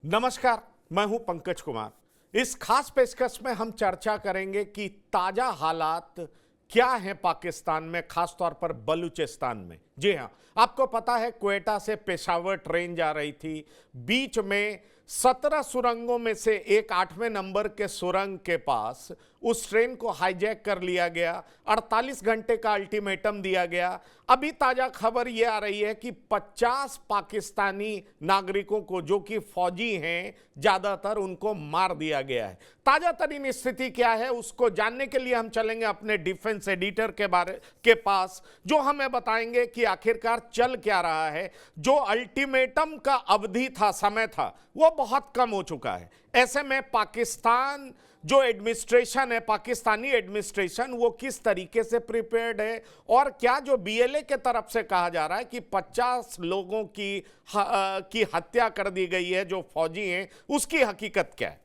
नमस्कार, मैं हूं पंकज कुमार। इस खास पेशकश में हम चर्चा करेंगे कि ताजा हालात क्या हैं पाकिस्तान में, खास तौर पर बलूचिस्तान में। जी हां, आपको पता है क्वेटा से पेशावर ट्रेन जा रही थी। बीच में 17 सुरंगों में से एक 8वें नंबर के सुरंग के पास उस ट्रेन को हाईजैक कर लिया गया। 48 घंटे का अल्टीमेटम दिया गया। अभी ताजा खबर यह आ रही है कि 50 पाकिस्तानी नागरिकों को, जो कि फौजी हैं ज्यादातर, उनको मार दिया गया है। ताजा तरीन स्थिति क्या है उसको जानने के लिए हम चलेंगे अपने डिफेंस एडिटर के पास, जो हमें बताएंगे कि आखिरकार चल क्या रहा है। जो अल्टीमेटम का अवधि था, समय था, वो बहुत कम हो चुका है। ऐसे में पाकिस्तान जो एडमिनिस्ट्रेशन है, पाकिस्तानी एडमिनिस्ट्रेशन, वो किस तरीके से प्रिपेयर्ड है, और क्या जो बीएलए के तरफ से कहा जा रहा है कि 50 लोगों की हत्या कर दी गई है जो फौजी हैं, उसकी हकीकत क्या है?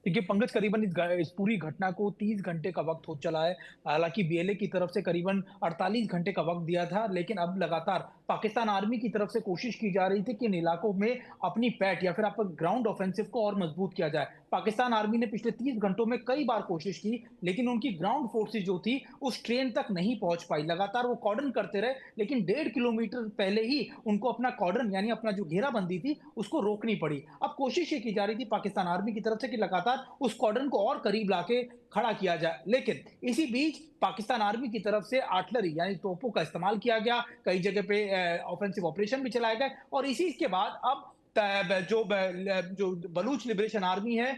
देखिए पंकज, करीबन इस पूरी घटना को 30 घंटे का वक्त हो चला है। हालांकि बीएलए की तरफ से करीबन 48 घंटे का वक्त दिया था, लेकिन अब लगातार पाकिस्तान आर्मी की तरफ से कोशिश की जा रही थी कि इन इलाकों में अपनी पैठ या फिर आप ग्राउंड ऑफेंसिव को और मजबूत किया जाए। पाकिस्तान आर्मी ने पिछले 30 घंटों में कई बार कोशिश की, लेकिन उनकी ग्राउंड फोर्सेज जो थी उस ट्रेन तक नहीं पहुंच पाई। लगातार वो कॉर्डन करते रहे, लेकिन 1.5 किलोमीटर पहले ही उनको अपना कॉर्डन यानी अपना जो घेराबंदी थी उसको रोकनी पड़ी। अब कोशिश ये की जा रही थी पाकिस्तान आर्मी की तरफ से कि लगातार उस कॉर्डन को और करीब लाके खड़ा किया जाए, लेकिन इसी बीच पाकिस्तान आर्मी की तरफ से आर्टिलरी यानी तोपों का इस्तेमाल किया गया। कई जगह पे ऑफेंसिव ऑपरेशन भी चलाए गए, और इसी के बाद अब जो बलूच लिबरेशन आर्मी है,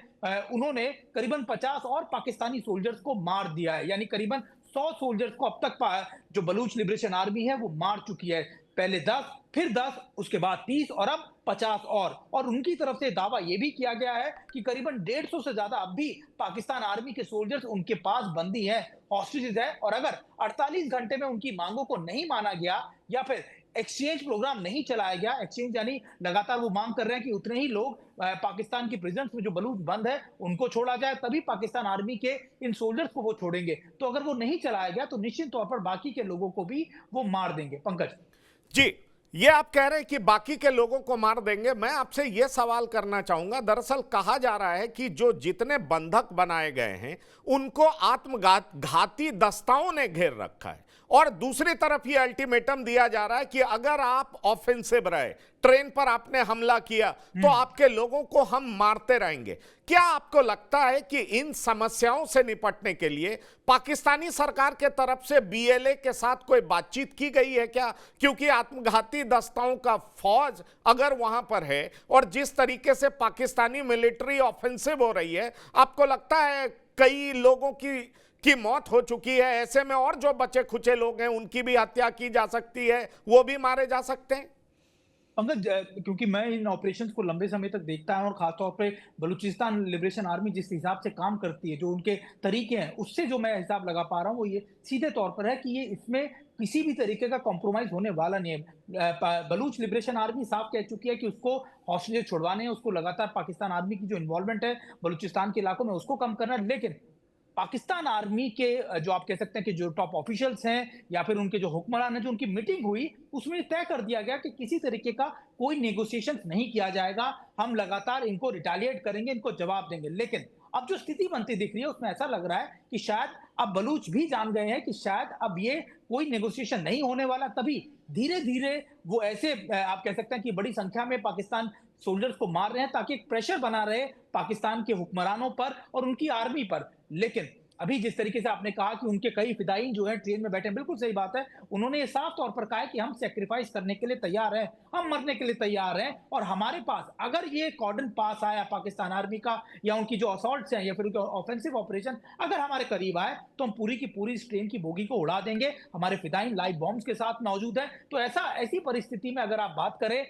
उन्होंने करीबन 50 और पाकिस्तानी सोल्जर्स को मार दिया है। यानी करीबन 100 सोल्जर्स को अब तक जो बलूच लिबरेशन आर्मी है वो मार चुकी है। पहले 10, फिर 10, उसके बाद 30 और अब 50 और उनकी तरफ से दावा यह भी किया गया है कि करीबन 150 से ज्यादा अब भी पाकिस्तान आर्मी के सोल्जर्स उनके पास बंदी हैं, हॉस्टेजेस हैं, और अगर 48 घंटे में उनकी मांगों को नहीं माना गया या फिर एक्सचेंज प्रोग्राम नहीं चलाया गया, एक्सचेंज यानी लगातार वो मांग कर रहे हैं कि उतने ही लोग पाकिस्तान की प्रिजन्स में जो बलूच बंद है उनको छोड़ा जाए, तभी पाकिस्तान आर्मी के इन सोल्जर्स को वो छोड़ेंगे। तो अगर वो नहीं चलाया गया तो निश्चित तौर पर बाकी के लोगों को भी वो मार देंगे। पंकज जी, ये आप कह रहे हैं कि बाकी के लोगों को मार देंगे। मैं आपसे ये सवाल करना चाहूंगा, दरअसल कहा जा रहा है कि जो जितने बंधक बनाए गए हैं उनको आत्मघाती दस्ताओं ने घेर रखा है, और दूसरी तरफ ये अल्टीमेटम दिया जा रहा है कि अगर आप ऑफेंसिव रहे, ट्रेन पर आपने हमला किया, तो आपके लोगों को हम मारते रहेंगे। क्या आपको लगता है कि इन समस्याओं से निपटने के लिए पाकिस्तानी सरकार के तरफ से बीएलए के साथ कोई बातचीत की गई है क्या? क्योंकि आत्मघाती दस्ताओं का फौज अगर वहां पर है और जिस तरीके से पाकिस्तानी मिलिट्री ऑफेंसिव हो रही है, आपको लगता है कई लोगों की मौत हो चुकी है, ऐसे में और जो बचे खुचे लोग हैं उनकी भी हत्या की जा सकती है, वो भी मारे जा सकते हैं? पंकज, क्योंकि मैं इन ऑपरेशंस को लंबे समय तक देखता हूं और खासतौर पे बलूचिस्तान लिबरेशन आर्मी जिस हिसाब से काम करती है, जो उनके तरीके हैं, उससे जो मैं हिसाब लगा पा रहा हूं वो ये सीधे तौर पर है कि ये इसमें किसी भी तरीके का कॉम्प्रोमाइज होने वाला नहीं है। बलूच लिबरेशन आर्मी साफ कह चुकी है कि उसको हॉस्टेजेस छुड़वाने हैं, उसको लगातार पाकिस्तान आर्मी की जो इन्वॉल्वमेंट है बलूचिस्तान के इलाकों में उसको कम करना है। लेकिन पाकिस्तान आर्मी के जो आप कह सकते हैं कि जो टॉप ऑफिशियल्स हैं या फिर उनके जो हुक्मरान हैं, जो उनकी मीटिंग हुई उसमें तय कर दिया गया कि किसी तरीके का कोई नेगोशिएशन नहीं किया जाएगा, हम लगातार इनको रिटेलिएट करेंगे, इनको जवाब देंगे। लेकिन अब जो स्थिति बनती दिख रही है उसमें ऐसा लग रहा है कि शायद अब बलूच भी जान गए हैं कि शायद अब ये कोई नेगोशिएशन नहीं होने वाला, तभी धीरे धीरे वो ऐसे आप कह सकते हैं कि बड़ी संख्या में पाकिस्तान सोल्जर्स को मार रहे हैं ताकि एक प्रेशर बना रहे पाकिस्तान के हुक्मरानों पर और उनकी आर्मी पर। लेकिन अभी जिस तरीके से आपने कहा कि उनके कई फिदायीन जो हैं ट्रेन में बैठे हैं, बिल्कुल सही बात है। उन्होंने ये साफ तौर पर कहा है कि हम सैक्रिफाइस करने के लिए तैयार हैं, हम मरने के लिए तैयार हैं, और हमारे पास अगर ये कॉर्डन पास आया पाकिस्तान आर्मी का या उनकी जो असॉल्ट्स हैं या फिर उनके ऑफेंसिव ऑपरेशन अगर हमारे करीब आए तो हम पूरी की पूरी इस ट्रेन की बोगी को उड़ा देंगे। हमारे फिदायीन लाइव बॉम्ब्स के साथ मौजूद है। तो ऐसी परिस्थिति में अगर आप बात करें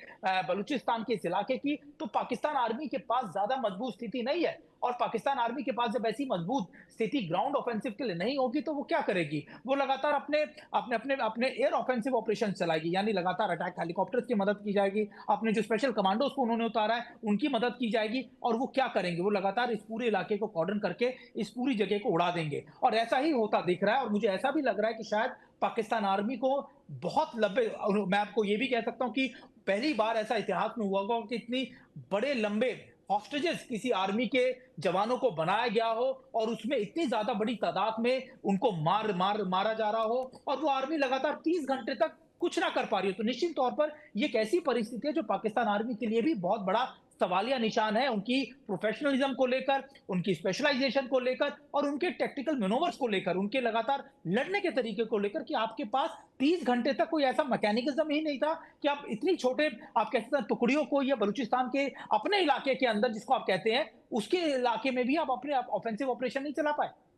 बलूचिस्तान के इस इलाके की, तो पाकिस्तान आर्मी के पास ज्यादा मजबूत स्थिति नहीं है, और पाकिस्तान आर्मी के पास जब ऐसी मजबूत स्थिति ग्राउंड ऑफेंसिव के लिए नहीं होगी तो वो क्या करेगी? वो लगातार अपने अपने अपने अपने एयर ऑफेंसिव ऑपरेशन चलाएगी, यानी लगातार अटैक हेलीकॉप्टर्स की मदद की जाएगी, अपने जो स्पेशल कमांडोज को उन्होंने उतारा है उनकी मदद की जाएगी। और वो क्या करेंगे? वो लगातार इस पूरे इलाके को कॉर्डन करके इस पूरी जगह को उड़ा देंगे, और ऐसा ही होता दिख रहा है। और मुझे ऐसा भी लग रहा है कि शायद पाकिस्तान आर्मी को बहुत लंबे, मैं आपको ये भी कह सकता हूँ कि पहली बार ऐसा इतिहास में हुआ होगा कि इतनी बड़े लंबे हॉस्टेजेस किसी आर्मी के जवानों को बनाया गया हो और उसमें इतनी ज्यादा बड़ी तादाद में उनको मारा जा रहा हो और वो आर्मी लगातार 30 घंटे तक कुछ ना कर पा रही हो। तो निश्चित तौर पर ये एक ऐसी परिस्थिति है जो पाकिस्तान आर्मी के लिए भी बहुत बड़ा सवालिया निशान है, उनकी प्रोफेशनलिज्म को लेकर, उनकी स्पेशलाइजेशन को लेकर और उनके टैक्टिकल मैनोवर्स को लेकर, उनके लगातार लड़ने के तरीके को लेकर कि आपके पास 30 घंटे तक कोई ऐसा मैकेनिज्म ही नहीं था कि आप इतनी छोटे आप कह सकते हैं टुकड़ियों को या बलूचिस्तान के अपने इलाके के अंदर जिसको आप कहते हैं, उसके इलाके में भी आप अपने ऑफेंसिव ऑपरेशन नहीं चला पाए।